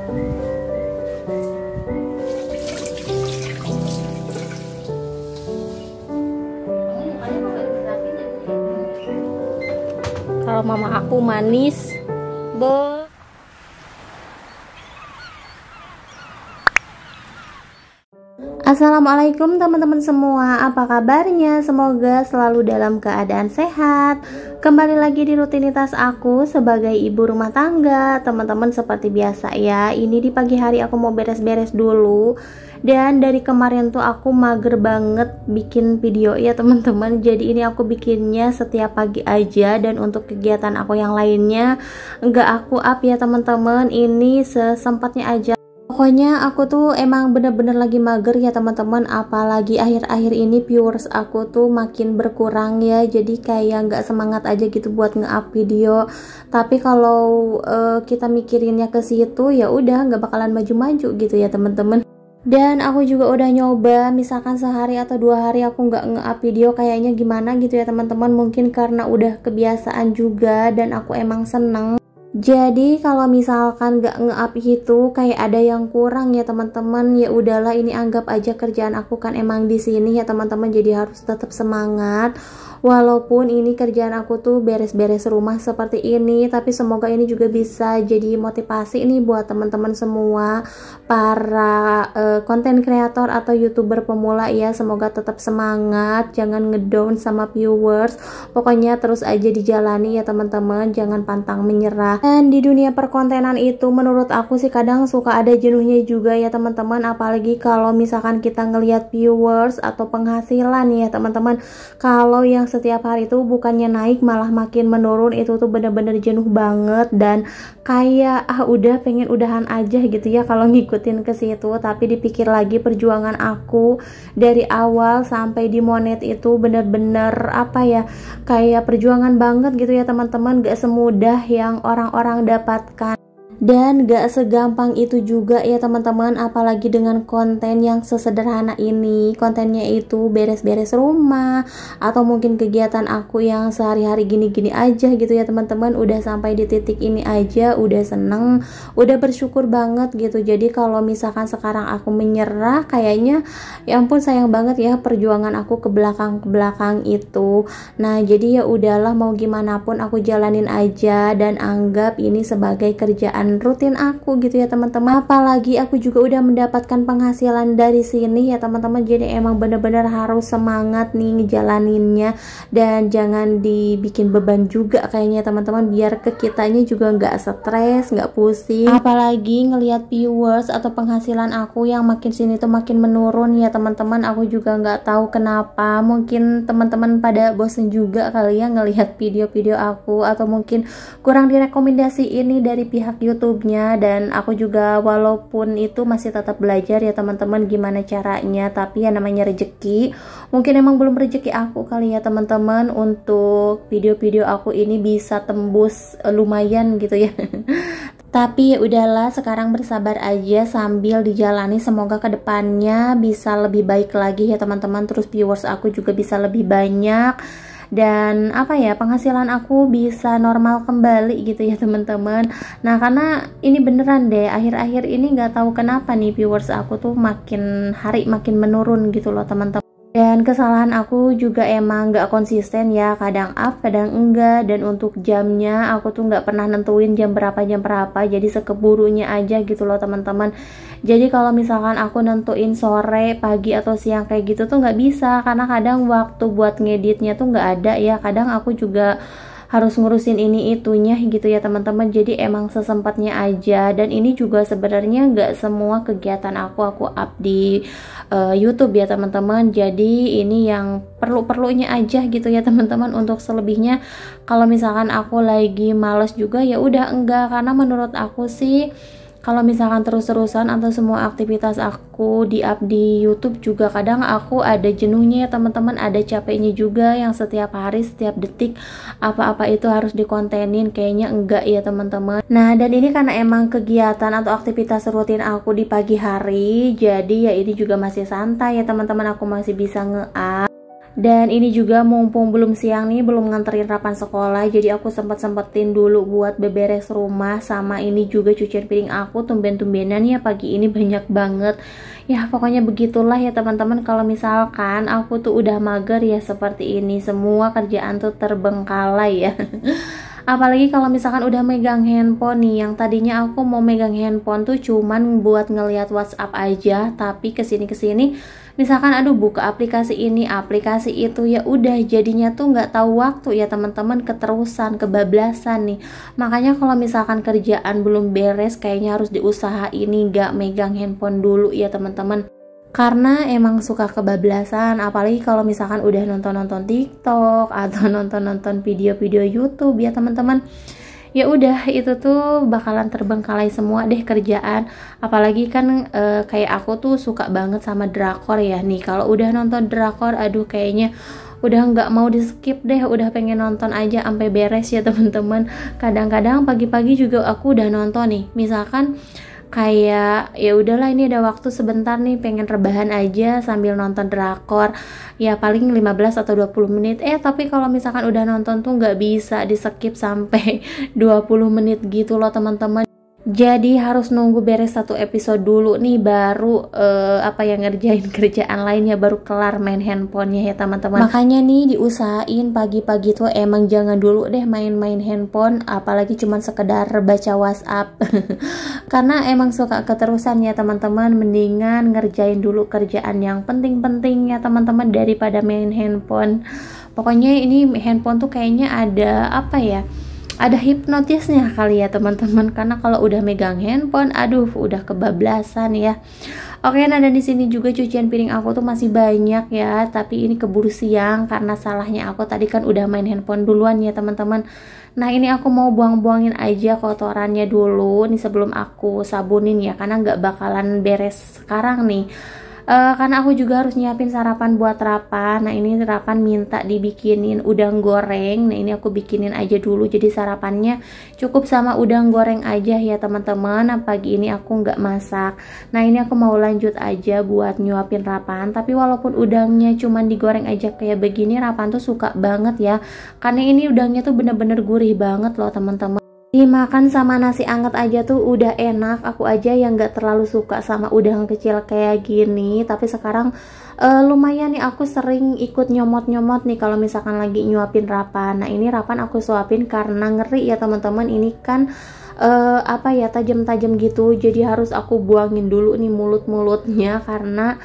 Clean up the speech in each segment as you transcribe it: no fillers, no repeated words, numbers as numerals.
Kalau mama aku manis, be. Assalamualaikum teman-teman semua, apa kabarnya? Semoga selalu dalam keadaan sehat. Kembali lagi di rutinitas aku sebagai ibu rumah tangga. Teman-teman, seperti biasa ya, ini di pagi hari aku mau beres-beres dulu. Dan dari kemarin tuh aku mager banget bikin video ya teman-teman. Jadi ini aku bikinnya setiap pagi aja, dan untuk kegiatan aku yang lainnya nggak aku up ya teman-teman. Ini sesempatnya aja. Pokoknya aku tuh emang bener-bener lagi mager ya teman-teman, apalagi akhir-akhir ini viewers aku tuh makin berkurang ya, jadi kayak nggak semangat aja gitu buat nge-up video. Tapi kalau kita mikirinnya ke situ ya udah nggak bakalan maju-maju gitu ya teman-teman. Dan aku juga udah nyoba, misalkan sehari atau 2 hari aku nggak nge-up video, kayaknya gimana gitu ya teman-teman. Mungkin karena udah kebiasaan juga dan aku emang seneng. Jadi kalau misalkan gak nge-up itu kayak ada yang kurang ya teman-teman. Ya udahlah, ini anggap aja kerjaan aku kan emang di sini ya teman-teman. Jadi harus tetap semangat. Walaupun ini kerjaan aku tuh beres-beres rumah seperti ini, tapi semoga ini juga bisa jadi motivasi nih buat teman-teman semua para konten kreator atau youtuber pemula ya. Semoga tetap semangat, jangan ngedown sama viewers. Pokoknya terus aja dijalani ya teman-teman, jangan pantang menyerah. Dan di dunia perkontenan itu menurut aku sih kadang suka ada jenuhnya juga ya teman-teman, apalagi kalau misalkan kita ngelihat viewers atau penghasilan ya teman-teman. Kalau yang setiap hari itu bukannya naik malah makin menurun, itu tuh bener-bener jenuh banget. Dan kayak udah pengen udahan aja gitu ya kalau ngikutin ke situ. Tapi dipikir lagi, perjuangan aku dari awal sampai di monet itu bener-bener apa ya, kayak perjuangan banget gitu ya teman-teman. Gak semudah yang orang-orang dapatkan. Dan gak segampang itu juga ya teman-teman, apalagi dengan konten yang sesederhana ini. Kontennya itu beres-beres rumah, atau mungkin kegiatan aku yang sehari-hari gini-gini aja gitu ya teman-teman. Udah sampai di titik ini aja udah seneng, udah bersyukur banget gitu. Jadi kalau misalkan sekarang aku menyerah, kayaknya ya ampun sayang banget ya perjuangan aku ke belakang itu. Nah jadi ya udahlah, mau gimana pun aku jalanin aja dan anggap ini sebagai kerjaan rutin aku gitu ya teman-teman. Apalagi aku juga udah mendapatkan penghasilan dari sini ya teman-teman. Jadi emang bener-bener harus semangat nih ngejalaninnya, dan jangan dibikin beban juga kayaknya teman-teman, biar ke kitanya juga nggak stres, nggak pusing. Apalagi ngelihat viewers atau penghasilan aku yang makin sini tuh makin menurun ya teman-teman. Aku juga nggak tahu kenapa, mungkin teman-teman pada bosen juga kali ya ngelihat video-video aku, atau mungkin kurang direkomendasi ini dari pihak YouTube-nya. Dan aku juga walaupun itu masih tetap belajar ya teman-teman gimana caranya, tapi ya namanya rezeki, mungkin emang belum rezeki aku kali ya teman-teman untuk video-video aku ini bisa tembus lumayan gitu ya. Tapi ya udahlah, sekarang bersabar aja sambil dijalani, semoga kedepannya bisa lebih baik lagi ya teman-teman. Terus viewers aku juga bisa lebih banyak, dan apa ya, penghasilan aku bisa normal kembali gitu ya teman-teman. Nah karena ini beneran deh, akhir-akhir ini nggak tahu kenapa nih viewers aku tuh makin hari makin menurun gitu loh teman-teman. Dan kesalahan aku juga emang nggak konsisten ya, kadang up kadang enggak. Dan untuk jamnya aku tuh nggak pernah nentuin jam berapa, jadi sekeburunya aja gitu loh teman-teman. Jadi kalau misalkan aku nentuin sore, pagi atau siang kayak gitu tuh nggak bisa, karena kadang waktu buat ngeditnya tuh nggak ada ya. Kadang aku juga harus ngurusin ini itunya gitu ya teman-teman. Jadi emang sesempatnya aja. Dan ini juga sebenarnya nggak semua kegiatan aku up di YouTube ya teman-teman. Jadi ini yang perlu-perlunya aja gitu ya teman-teman. Untuk selebihnya kalau misalkan aku lagi males juga ya udah enggak, karena menurut aku sih kalau misalkan terus-terusan atau semua aktivitas aku di-up di YouTube juga kadang aku ada jenuhnya ya teman-teman, ada capeknya juga yang setiap hari, setiap detik apa-apa itu harus dikontenin, kayaknya enggak ya teman-teman. Nah dan ini karena emang kegiatan atau aktivitas rutin aku di pagi hari, jadi ya ini juga masih santai ya teman-teman, aku masih bisa nge-up. Dan ini juga mumpung belum siang nih, belum nganterin Rapan sekolah, jadi aku sempetin dulu buat beberes rumah. Sama ini juga cucian piring aku, tumben-tumbenan ya pagi ini banyak banget. Ya pokoknya begitulah ya teman-teman, kalau misalkan aku tuh udah mager ya seperti ini, semua kerjaan tuh terbengkalai ya. Apalagi kalau misalkan udah megang handphone nih, yang tadinya aku mau megang handphone tuh cuman buat ngeliat WhatsApp aja, tapi kesini misalkan aduh buka aplikasi ini aplikasi itu, ya udah jadinya tuh nggak tahu waktu ya teman-teman, keterusan kebablasan nih. Makanya kalau misalkan kerjaan belum beres kayaknya harus diusahain nih nggak megang handphone dulu ya teman-teman, karena emang suka kebablasan. Apalagi kalau misalkan udah nonton TikTok atau nonton video-video YouTube ya teman-teman, ya udah itu tuh bakalan terbengkalai semua deh kerjaan. Apalagi kan kayak aku tuh suka banget sama drakor ya nih, kalau udah nonton drakor aduh kayaknya udah nggak mau di skip deh, udah pengen nonton aja sampai beres ya teman-teman. Kadang-kadang pagi-pagi juga aku udah nonton nih, misalkan kayak ya udahlah ini ada waktu sebentar nih, pengen rebahan aja sambil nonton drakor, ya paling 15 atau 20 menit. Tapi kalau misalkan udah nonton tuh nggak bisa di skip sampai 20 menit gitu loh teman-teman. Jadi harus nunggu beres satu episode dulu nih baru ngerjain kerjaan lainnya, baru kelar main handphonenya ya teman-teman. Makanya nih diusahain pagi-pagi tuh emang jangan dulu deh main-main handphone, apalagi cuman sekedar baca WhatsApp. Karena emang suka keterusan ya teman-teman, mendingan ngerjain dulu kerjaan yang penting-penting ya teman-teman daripada main handphone. Pokoknya ini handphone tuh kayaknya ada hipnotisnya kali ya teman-teman, karena kalau udah megang handphone aduh udah kebablasan ya. Oke, nah dan di sini juga cucian piring aku tuh masih banyak ya, tapi ini keburu siang karena salahnya aku tadi kan udah main handphone duluan ya teman-teman. Nah ini aku mau buang-buangin aja kotorannya dulu nih sebelum aku sabunin ya, karena nggak bakalan beres sekarang nih. Karena aku juga harus nyiapin sarapan buat Rapan. Nah ini Rapan minta dibikinin udang goreng, nah ini aku bikinin aja dulu, jadi sarapannya cukup sama udang goreng aja ya teman-teman. Nah pagi ini aku nggak masak. Nah ini aku mau lanjut aja buat nyuapin Rapan, tapi walaupun udangnya cuman digoreng aja kayak begini, Rapan tuh suka banget ya, karena ini udangnya tuh bener-bener gurih banget loh teman-teman. Dimakan sama nasi anget aja tuh udah enak. Aku aja yang gak terlalu suka sama udang kecil kayak gini, tapi sekarang lumayan nih aku sering ikut nyomot-nyomot nih kalau misalkan lagi nyuapin Rapan. Nah ini Rapan aku suapin karena ngeri ya teman-teman, ini kan tajam-tajam gitu, jadi harus aku buangin dulu nih mulut-mulutnya, karena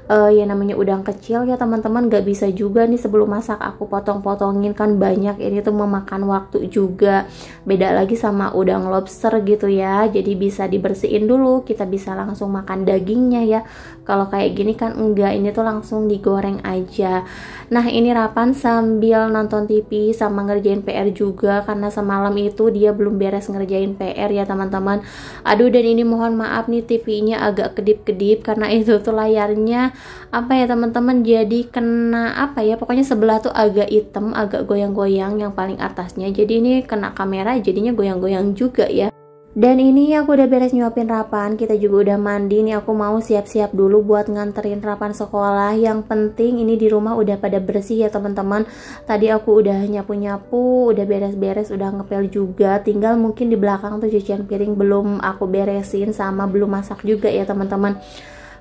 ya namanya udang kecil ya teman-teman, gak bisa juga nih sebelum masak aku potong-potongin, kan banyak, ini tuh memakan waktu juga. Beda lagi sama udang lobster gitu ya, jadi bisa dibersihin dulu, kita bisa langsung makan dagingnya ya. Kalau kayak gini kan enggak, ini tuh langsung digoreng aja. Nah ini Rapan sambil nonton TV sama ngerjain PR juga, karena semalam itu dia belum beres ngerjain PR ya teman-teman. Aduh, dan ini mohon maaf nih TV-nya agak kedip-kedip karena itu tuh layarnya teman-teman, jadi kena pokoknya sebelah tuh agak hitam, agak goyang-goyang yang paling atasnya, jadi ini kena kamera jadinya goyang-goyang juga ya. Dan ini aku udah beres nyuapin Rapan, kita juga udah mandi nih, aku mau siap-siap dulu buat nganterin Rapan sekolah. Yang penting ini di rumah udah pada bersih ya teman-teman. Tadi aku udah nyapu-nyapu, udah beres-beres, udah ngepel juga, tinggal mungkin di belakang tuh cucian piring belum aku beresin sama belum masak juga ya teman-teman.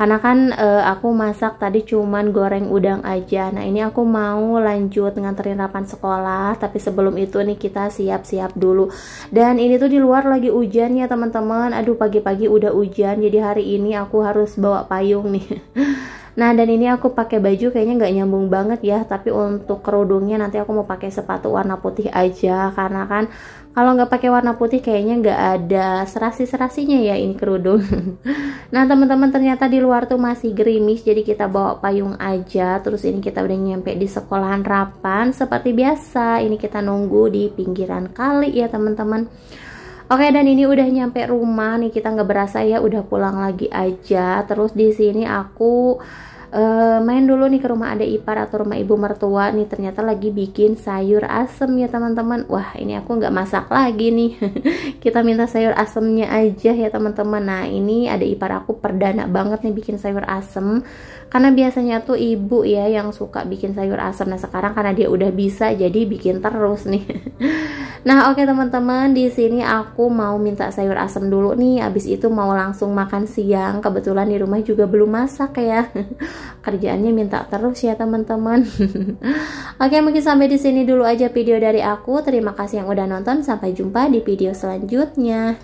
Karena kan aku masak tadi cuman goreng udang aja. Nah ini aku mau lanjut nganterin Rapan sekolah, tapi sebelum itu nih kita siap-siap dulu. Dan ini tuh di luar lagi hujan ya teman-teman. Aduh, pagi-pagi udah hujan, jadi hari ini aku harus bawa payung nih. Nah dan ini aku pakai baju kayaknya nggak nyambung banget ya, tapi untuk kerudungnya nanti aku mau pakai sepatu warna putih aja, karena kan kalau nggak pakai warna putih kayaknya nggak ada serasi-serasinya ya ini kerudung. Nah teman-teman, ternyata di luar tuh masih gerimis, jadi kita bawa payung aja. Terus ini kita udah nyampe di sekolahan Rapan. Seperti biasa ini kita nunggu di pinggiran kali ya teman-teman. Oke, dan ini udah nyampe rumah nih, kita nggak berasa ya udah pulang lagi aja. Terus di sini aku main dulu nih ke rumah adik ipar atau rumah ibu mertua nih, ternyata lagi bikin sayur asem ya teman-teman. Wah, ini aku nggak masak lagi nih. Kita minta sayur asemnya aja ya teman-teman. Nah, ini adik ipar aku perdana banget nih bikin sayur asem, karena biasanya tuh ibu ya yang suka bikin sayur asem. Nah, sekarang karena dia udah bisa jadi bikin terus nih. Nah, oke teman-teman, di sini aku mau minta sayur asem dulu nih. Abis itu mau langsung makan siang. Kebetulan di rumah juga belum masak ya. Kerjaannya minta terus ya teman-teman. Oke, mungkin sampai di sini dulu aja video dari aku. Terima kasih yang udah nonton. Sampai jumpa di video selanjutnya.